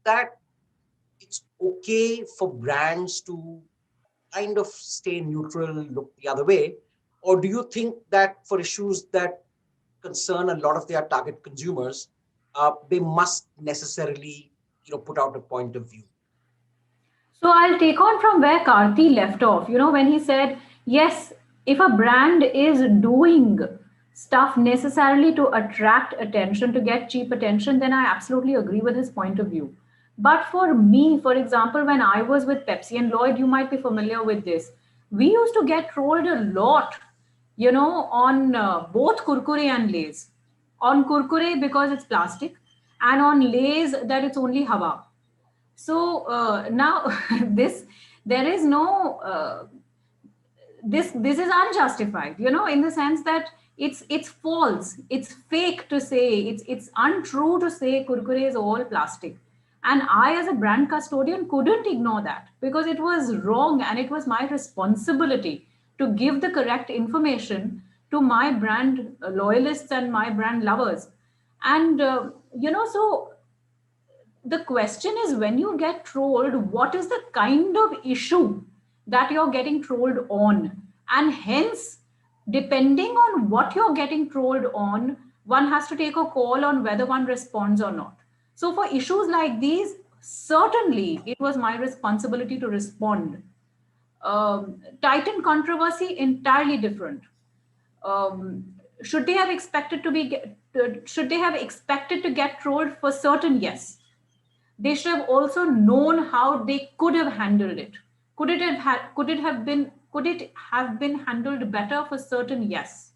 that it's okay for brands to kind of stay neutral, look the other way? Or do you think that for issues that concern a lot of their target consumers, they must necessarily, put out a point of view? So I'll take on from where Karthi left off. When he said, yes, if a brand is doing stuff necessarily to attract attention, to get cheap attention, then I absolutely agree with his point of view. But for me, for example, when I was with Pepsi, and Lloyd, you might be familiar with this, we used to get trolled a lot, on both Kurkure and Lays. On Kurkure because it's plastic, and on Lays that it's only Hawa. So now this there is no this is unjustified, in the sense that it's false, it's fake to say, it's untrue to say kurkure is all plastic. And I, as a brand custodian, couldn't ignore that because it was wrong, and it was my responsibility to give the correct information to my brand loyalists and my brand lovers. And so the question is, when you get trolled, what is the kind of issue that you're getting trolled on? And hence, depending on what you're getting trolled on, one has to take a call on whether one responds or not. So for issues like these, certainly it was my responsibility to respond. Titan controversy, entirely different. Should they have expected to be should they have expected to get trolled? For certain, yes. They should have also known how they could have handled it. Could it have been handled better? For certain, yes.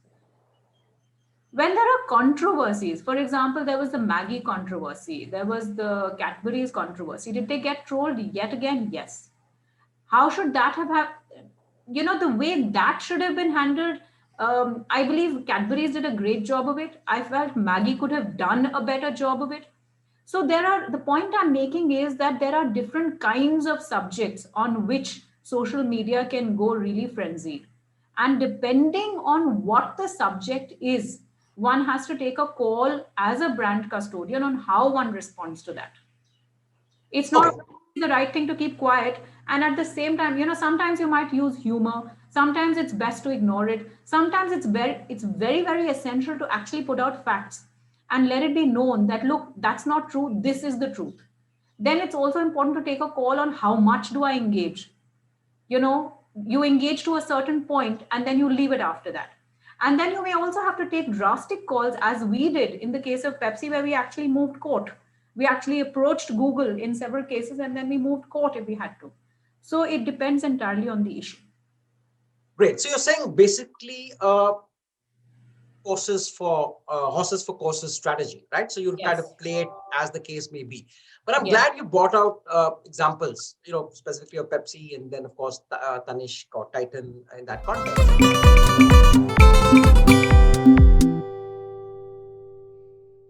When there are controversies, for example, there was the Maggie controversy, there was the Cadbury's controversy. Did they get trolled yet again? Yes. How should that have the way that should have been handled? I believe Cadbury's did a great job of it. I felt Maggie could have done a better job of it. So the point I'm making is that there are different kinds of subjects on which social media can go really frenzied. And depending on what the subject is, one has to take a call as a brand custodian on how one responds to that. It's not Okay. the right thing to keep quiet. And at the same time, sometimes you might use humor. Sometimes it's best to ignore it. Sometimes it's very, very essential to actually put out facts and let it be known that, look, that's not true. This is the truth. Then it's also important to take a call on how much do I engage. You engage to a certain point and then you leave it after that. And then you may also have to take drastic calls, as we did in the case of Pepsi, where we actually moved court. We actually approached Google in several cases, and then we moved court if we had to. So it depends entirely on the issue. Great. So you're saying basically horses for courses strategy, right? So you kind Yes. of play it as the case may be. But I'm Yes. glad you brought out examples, specifically of Pepsi, and then of course Tanishq or Titan in that context.